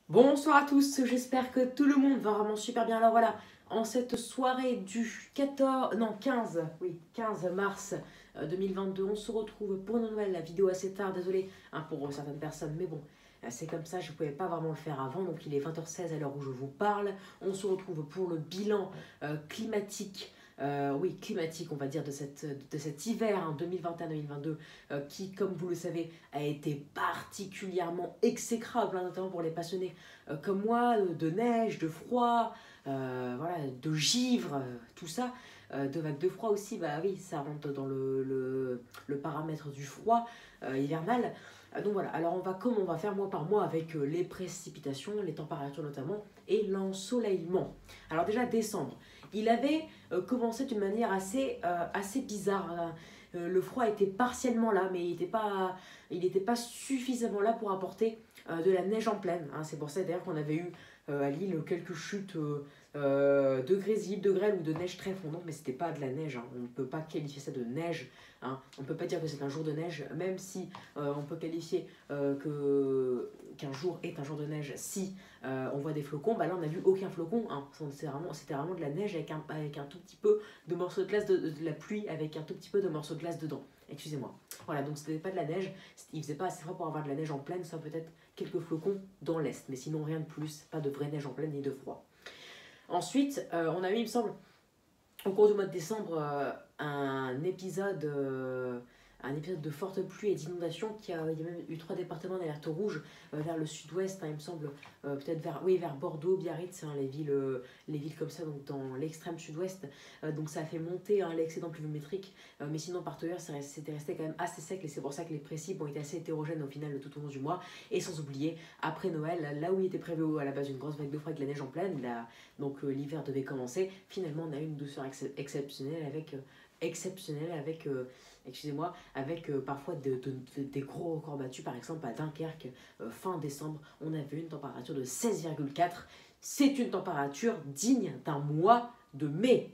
Bonsoir à tous, j'espère que tout le monde va vraiment super bien. Alors voilà, en cette soirée du 14, non 15, oui 15 mars 2022, on se retrouve pour une nouvelle vidéo assez tard, désolé pour certaines personnes, mais bon, c'est comme ça, je ne pouvais pas vraiment le faire avant, donc il est 20h16 à l'heure où je vous parle. On se retrouve pour le bilan climatique. Oui, climatique, on va dire, de cet hiver hein, 2021-2022, qui, comme vous le savez, a été particulièrement exécrable, hein, notamment pour les passionnés comme moi, de neige, de froid, voilà, de givre, tout ça. De vagues de froid aussi, bah oui, ça rentre dans le paramètre du froid hivernal. Donc voilà, alors comment on va faire mois par mois avec les précipitations, les températures notamment, et l'ensoleillement. Alors déjà décembre, il avait commencé d'une manière assez bizarre. Le froid était partiellement là, mais il n'était pas suffisamment là pour apporter de la neige en pleine. Hein. C'est pour ça d'ailleurs qu'on avait eu à Lille quelques chutes de grésil, de grêle ou de neige très fondante, mais c'était pas de la neige. Hein. On ne peut pas qualifier ça de neige. Hein. On ne peut pas dire que c'est un jour de neige, même si on peut qualifier qu'un jour est un jour de neige si on voit des flocons. Bah là, on n'a vu aucun flocon. Hein. C'était vraiment de la neige avec un tout petit peu de morceaux de glace, de la pluie avec un tout petit peu de morceaux de glace dedans. Excusez-moi. Voilà, donc c'était pas de la neige. Il faisait pas assez froid pour avoir de la neige en pleine, ça peut-être quelques flocons dans l'est, mais sinon rien de plus, pas de vraie neige en pleine ni de froid. Ensuite, on a eu, il me semble, au cours du mois de décembre, un épisode de forte pluie et d'inondation il y a même eu 3 départements d'alerte rouge vers le sud-ouest, hein, il me semble, peut-être vers Bordeaux, Biarritz, hein, les villes comme ça, donc dans l'extrême sud-ouest. Donc ça a fait monter hein, l'excédent pluviométrique, mais sinon par ailleurs, c'était resté quand même assez sec et c'est pour ça que les précipes ont été assez hétérogènes au final tout au long du mois. Et sans oublier, après Noël, là où il était prévu à la base une grosse vague de froid avec de la neige en pleine, donc l'hiver devait commencer, finalement on a eu une douceur exceptionnelle avec excusez-moi, avec parfois des gros records battus. Par exemple, à Dunkerque, fin décembre, on avait une température de 16,4. C'est une température digne d'un mois de mai.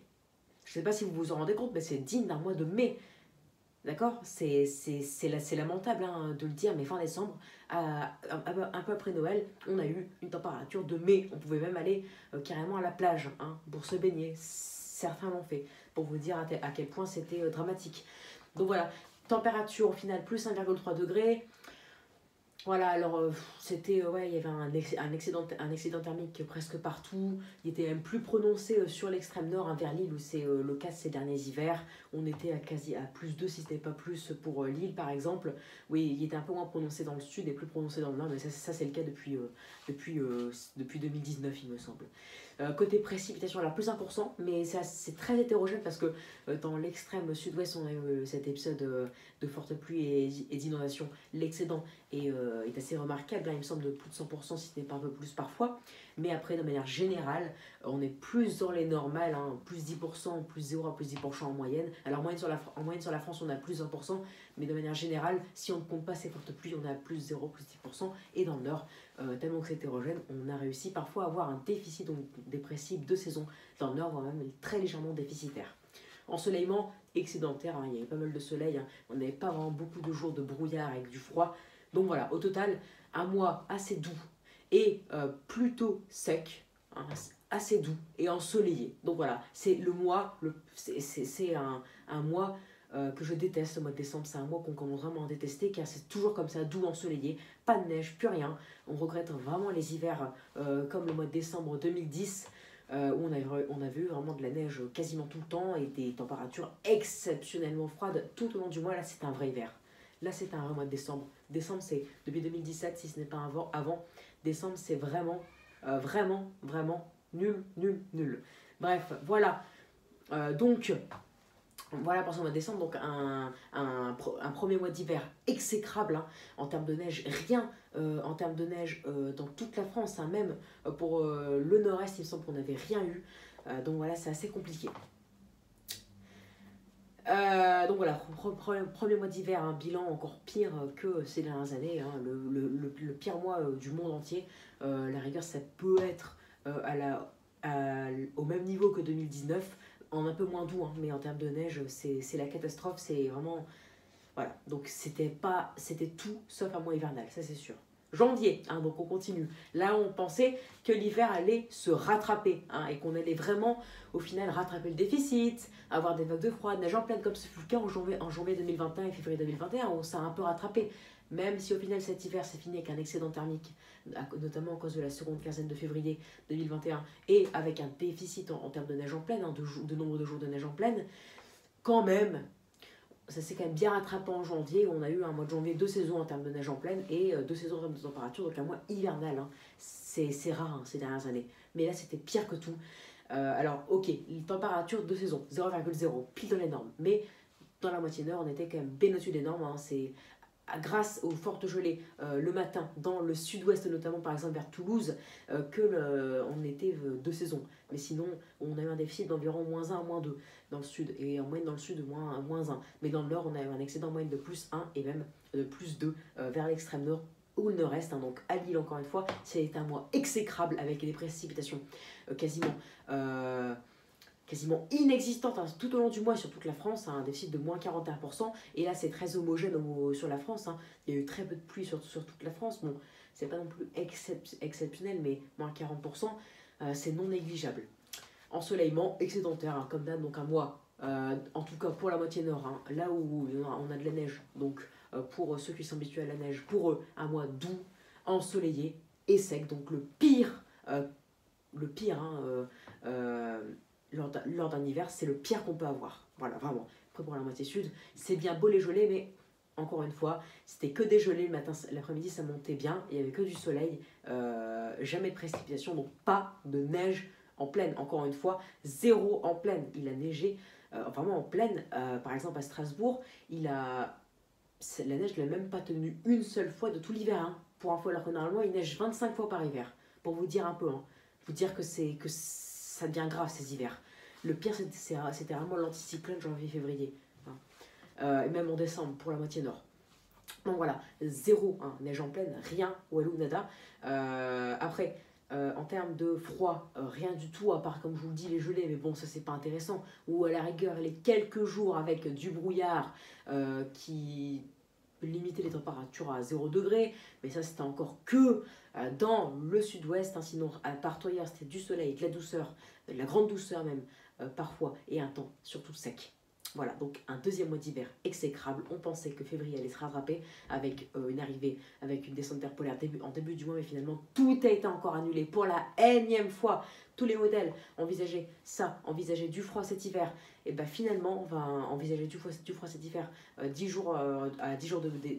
Je ne sais pas si vous vous en rendez compte, mais c'est digne d'un mois de mai. D'accord, c'est lamentable hein, de le dire, mais fin décembre, un peu après Noël, on a eu une température de mai. On pouvait même aller carrément à la plage hein, pour se baigner. Certains l'ont fait, pour vous dire à quel point c'était dramatique. Donc voilà, température au final plus 1,3 degrés. Voilà, alors c'était, ouais, il y avait un excédent thermique presque partout. Il était même plus prononcé sur l'extrême nord, hein, vers Lille, où c'est le cas ces derniers hivers. On était à plus 2, si ce n'est pas plus, pour Lille par exemple. Oui, il était un peu moins prononcé dans le sud et plus prononcé dans le nord, mais ça c'est le cas depuis 2019, il me semble. Côté précipitation, alors plus 1%, mais c'est très hétérogène parce que dans l'extrême sud-ouest, on a eu cet épisode de forte pluie et d'inondation. L'excédent est assez remarquable, hein, il me semble de plus de 100% si ce n'est pas un peu plus parfois. Mais après, de manière générale, on est plus dans les normales, hein, plus 10%, plus 0 à plus 10% en moyenne. Alors en moyenne sur la France, on a plus 20%, mais de manière générale, si on ne compte pas ces fortes pluies, on a plus 0, plus 10%. Et dans le nord, tellement que c'est hétérogène, on a réussi parfois à avoir un déficit donc, dépressif de saison dans le nord, voire même très légèrement déficitaire. Ensoleillement excédentaire, hein, il y avait pas mal de soleil, hein, on n'avait pas vraiment beaucoup de jours de brouillard avec du froid. Donc voilà, au total, un mois assez doux et plutôt sec, hein, assez doux et ensoleillé. Donc voilà, c'est le mois, c'est un mois que je déteste, le mois de décembre. C'est un mois qu'on commence vraiment à détester car c'est toujours comme ça, doux, ensoleillé, pas de neige, plus rien. On regrette vraiment les hivers comme le mois de décembre 2010 où on avait eu vraiment de la neige quasiment tout le temps et des températures exceptionnellement froides tout au long du mois. Là, c'est un vrai hiver. Là, c'est un vrai mois de décembre. Décembre, c'est depuis 2017, si ce n'est pas avant. Décembre, c'est vraiment nul, nul, nul. Bref, voilà. Donc, voilà pour ce mois de décembre, donc un premier mois d'hiver exécrable hein, en termes de neige, rien en termes de neige dans toute la France, hein, même pour le nord-est, il me semble qu'on n'avait rien eu. Donc voilà, c'est assez compliqué. Donc voilà, premier mois d'hiver, un bilan encore pire que ces dernières années, hein, le pire mois du monde entier. La rigueur, ça peut être au même niveau que 2019, en un peu moins doux, hein, mais en termes de neige, c'est la catastrophe, c'est vraiment... Voilà, donc c'était tout sauf un mois hivernal, ça c'est sûr. janvier, hein, donc on continue. Là, on pensait que l'hiver allait se rattraper, hein, et qu'on allait vraiment, au final, rattraper le déficit, avoir des vagues de froid, de neige en pleine, comme ce fut le cas en janvier 2021 et février 2021, où ça a un peu rattrapé. Même si au final cet hiver s'est fini avec un excédent thermique, notamment à cause de la seconde quinzaine de février 2021, et avec un déficit en termes de neige en pleine, hein, de nombre de jours de neige en pleine, quand même, ça s'est quand même bien rattrapé en janvier, où on a eu un mois de janvier 2 saisons en termes de neige en pleine et 2 saisons en termes de température, donc un mois hivernal. Hein. C'est rare, hein, ces dernières années. Mais là, c'était pire que tout. Alors, ok, les températures 2 saisons, 0,0, pile dans les normes. Mais dans la moitié nord, on était quand même bien au-dessus des normes. Hein. C'est grâce aux fortes gelées le matin, dans le sud-ouest notamment, par exemple vers Toulouse, on était 2 saisons. Mais sinon, on a eu un déficit d'environ -1, -2 dans le sud, et en moyenne dans le sud, -1. Mais dans le nord, on a eu un excédent en moyenne de +1 et même de +2 vers l'extrême nord ou le nord-est. Hein. Donc à Lille, encore une fois, c'est un mois exécrable avec des précipitations quasiment inexistante, hein, tout au long du mois sur toute la France, hein, un déficit de -41%. Et là, c'est très homogène sur la France. Hein. Il y a eu très peu de pluie sur toute la France. Bon, c'est pas non plus exceptionnel, mais -40%, c'est non négligeable. Ensoleillement excédentaire, hein, comme d'hab, donc un mois, en tout cas pour la moitié nord, hein, là où on a de la neige. Donc pour ceux qui sont habitués à la neige, pour eux, un mois doux, ensoleillé et sec. Donc le pire, hein, lors d'un hiver, c'est le pire qu'on peut avoir. Voilà, vraiment. Après, pour la moitié sud, c'est bien beau les gelées, mais encore une fois, c'était que des gelées le matin, l'après-midi, ça montait bien, il n'y avait que du soleil, jamais de précipitation, donc pas de neige en pleine. Encore une fois, zéro en pleine. Il a neigé vraiment en pleine. Par exemple, à Strasbourg, la neige ne l'a même pas tenue une seule fois de tout l'hiver. Hein. Pour info, alors que normalement, il neige 25 fois par hiver. Pour vous dire un peu, hein. Vous dire que ça devient grave ces hivers. Le pire, c'était vraiment l'anticyclone janvier-février. Hein. Et même en décembre, pour la moitié nord. Donc voilà, zéro, hein, neige en pleine, rien, walou nada. Après, en termes de froid, rien du tout, à part, comme je vous le dis, les gelées, mais bon, ça c'est pas intéressant. Ou à la rigueur, les quelques jours avec du brouillard qui limiter les températures à 0 degré, mais ça c'était encore que dans le sud-ouest, hein, sinon à part hier c'était du soleil, de la douceur, de la grande douceur même parfois, et un temps surtout sec. Voilà, donc un deuxième mois d'hiver exécrable. On pensait que février allait se rattraper avec une arrivée, avec une descente d'air polaire en début du mois, mais finalement tout a été encore annulé pour la énième fois. Tous les modèles envisageaient du froid cet hiver. Et bien finalement, on va envisager du froid cet hiver, 10 jours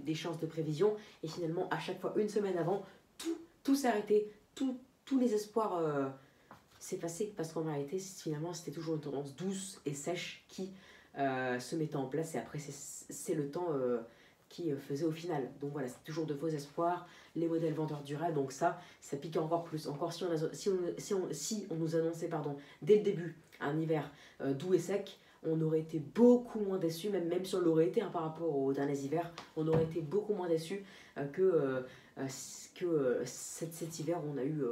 d'échéance de prévision. Et finalement, à chaque fois, une semaine avant, tout s'est arrêté, tous les espoirs s'est passé. Parce qu'en réalité, finalement, c'était toujours une tendance douce et sèche qui se mettait en place. Et après, c'est le temps qui faisait au final. Donc voilà, c'est toujours de faux espoirs. Les modèles vendeurs du rêve, donc ça pique encore plus. Encore si on nous annonçait dès le début un hiver doux et sec, on aurait été beaucoup moins déçus, même si on l'aurait été par rapport aux derniers hivers, on aurait été beaucoup moins déçus que cet hiver où on a eu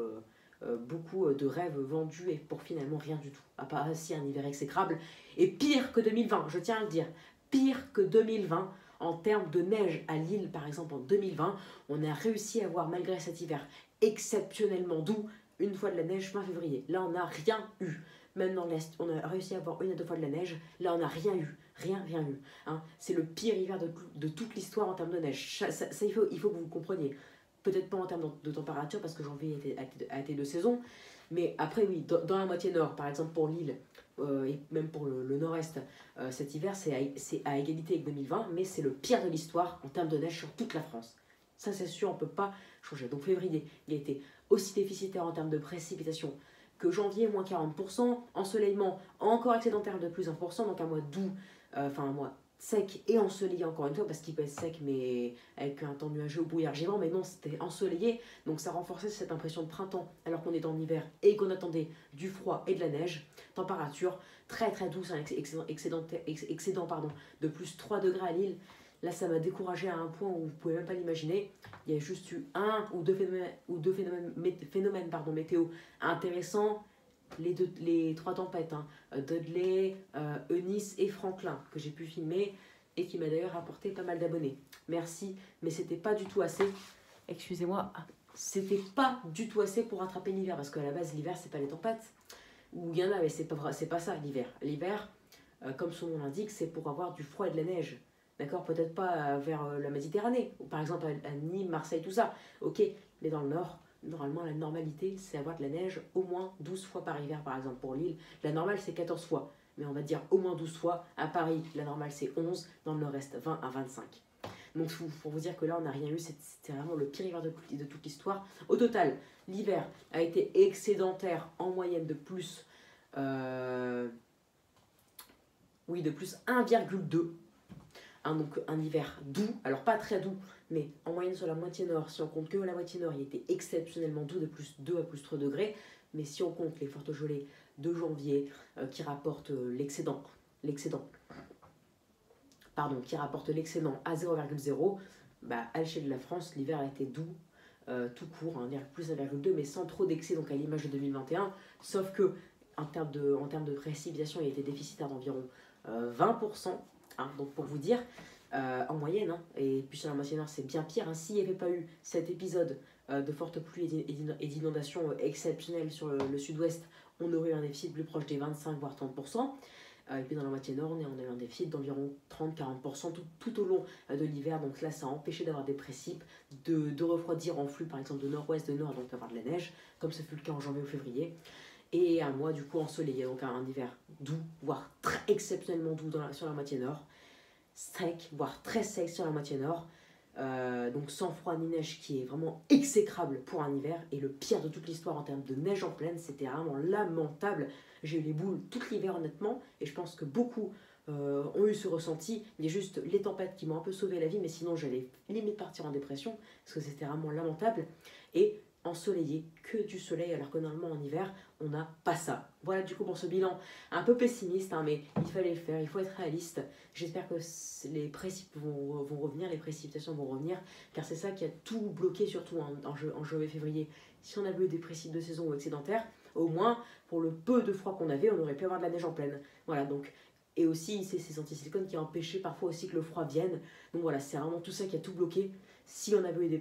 beaucoup de rêves vendus et pour finalement rien du tout. À part si un hiver exécrable. Et pire que 2020, je tiens à le dire, pire que 2020 en termes de neige à Lille, par exemple en 2020, on a réussi à avoir malgré cet hiver exceptionnellement doux, une fois de la neige fin février. Là, on n'a rien eu. Même dans l'Est, on a réussi à avoir 1 à 2 fois de la neige. Là, on n'a rien eu. Rien eu. Hein. C'est le pire hiver de toute l'histoire en termes de neige. Ça, il faut que vous le compreniez. Peut-être pas en termes de température, parce que janvier a été de saison. Mais après, oui, dans la moitié nord, par exemple pour Lille, et même pour le nord-est, cet hiver, c'est à égalité avec 2020, mais c'est le pire de l'histoire en termes de neige sur toute la France. Ça, c'est sûr, on ne peut pas changer. Donc février, il a été aussi déficitaire en termes de précipitations que janvier, -40%, ensoleillement encore excédentaire de plus 1%, donc un mois doux, un mois sec et ensoleillé encore une fois, parce qu'il peut être sec mais avec un temps nuageux ou brouillard-givant, mais non, c'était ensoleillé, donc ça renforçait cette impression de printemps alors qu'on est en hiver et qu'on attendait du froid et de la neige. Température très très douce, un excédent de plus 3 degrés à Lille. Là, ça m'a découragé à un point où vous ne pouvez même pas l'imaginer. Il y a juste eu un ou deux phénomènes météo intéressants. Les 3 tempêtes, hein, Dudley, Eunice et Franklin, que j'ai pu filmer et qui m'a d'ailleurs apporté pas mal d'abonnés. Merci, mais c'était pas du tout assez excusez-moi, c'était pas du tout assez pour rattraper l'hiver, parce qu'à la base, l'hiver, c'est pas les tempêtes. Ou il y en a, mais c'est pas ça, l'hiver. L'hiver, comme son nom l'indique, c'est pour avoir du froid et de la neige. D'accord? Peut-être pas vers la Méditerranée, ou par exemple à Nîmes, Marseille, tout ça. Ok, mais dans le nord, normalement, la normalité, c'est avoir de la neige au moins 12 fois par hiver, par exemple, pour l'île. La normale, c'est 14 fois. Mais on va dire au moins 12 fois. À Paris, la normale, c'est 11. Dans le nord-est, 20 à 25. Donc, pour vous dire que là, on n'a rien eu. C'était vraiment le pire hiver de toute l'histoire. Au total, l'hiver a été excédentaire en moyenne de plus... oui, de plus 1,2. Donc un hiver doux, alors pas très doux, mais en moyenne sur la moitié nord, si on compte que la moitié nord, il était exceptionnellement doux, de plus 2 à plus 3 degrés. Mais si on compte les fortes gelées de janvier qui rapportent qui rapporte l'excédent à 0,0, à l'échelle de la France, l'hiver a été doux, tout court, plus 1,2, mais sans trop d'excès, donc à l'image de 2021, sauf que en termes de précipitation, il était déficitaire d'environ 20%, donc pour vous dire, en moyenne, et puis sur la moitié nord, c'est bien pire. S'il n'y avait pas eu cet épisode de fortes pluies et d'inondations exceptionnelles sur le sud-ouest, on aurait eu un déficit plus proche des 25 voire 30%. Et puis dans la moitié nord, on a eu un déficit d'environ 30-40% tout au long de l'hiver. Donc là, ça a empêché d'avoir des précipes, de refroidir en flux, par exemple de nord-ouest, de nord, donc d'avoir de la neige, comme ce fut le cas en janvier ou février. Et un mois du coup ensoleillé, donc un hiver doux, voire très exceptionnellement doux sur la moitié nord, sec, voire très sec sur la moitié nord, donc sans froid ni neige, qui est vraiment exécrable pour un hiver. Et le pire de toute l'histoire en termes de neige en plaine, c'était vraiment lamentable. J'ai eu les boules tout l'hiver honnêtement, et je pense que beaucoup ont eu ce ressenti. Il y a juste les tempêtes qui m'ont un peu sauvé la vie, mais sinon j'allais limite partir en dépression, parce que c'était vraiment lamentable. Et ensoleillé, que du soleil, alors que normalement en hiver, on n'a pas ça. Voilà du coup pour ce bilan un peu pessimiste, mais il fallait le faire, il faut être réaliste. J'espère que les précipitations vont revenir, les précipitations vont revenir, car c'est ça qui a tout bloqué, surtout en janvier-février. Si on avait eu des précipitations de saison ou excédentaires, au moins, pour le peu de froid qu'on avait, on aurait pu avoir de la neige en pleine. Voilà, donc... Et aussi, c'est ces antisilicones qui a empêché parfois aussi que le froid vienne. Donc voilà, c'est vraiment tout ça qui a tout bloqué. Si on avait eu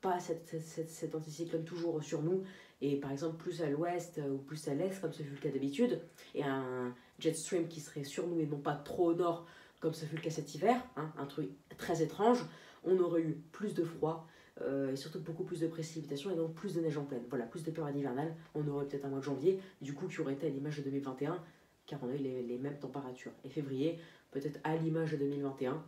pas cet anticyclone toujours sur nous, et par exemple plus à l'ouest ou plus à l'est, comme ce fut le cas d'habitude, et un jet stream qui serait sur nous et non pas trop au nord, comme ce fut le cas cet hiver, un truc très étrange, on aurait eu plus de froid, et surtout beaucoup plus de précipitations et donc plus de neige en pleine. Voilà, plus de période hivernale, on aurait peut-être un mois de janvier, du coup qui aurait été à l'image de 2021, car on a eu les mêmes températures. Et février, peut-être à l'image de 2021,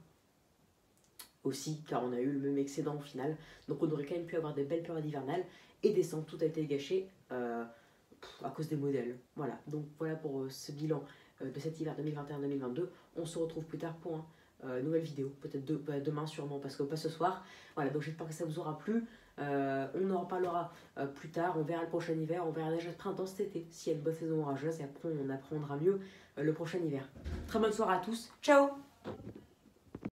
aussi, car on a eu le même excédent au final. Donc on aurait quand même pu avoir des belles périodes hivernales, et décembre, tout a été gâché à cause des modèles. Voilà, donc voilà pour ce bilan de cet hiver 2021-2022. On se retrouve plus tard pour une nouvelle vidéo, peut-être demain sûrement, parce que pas ce soir. Voilà, donc j'espère que ça vous aura plu. On en reparlera plus tard, on verra le prochain hiver, on verra déjà le printemps cet été, s'il y a une bonne saison orageuse, et après on apprendra mieux le prochain hiver. Très bonne soirée à tous, ciao!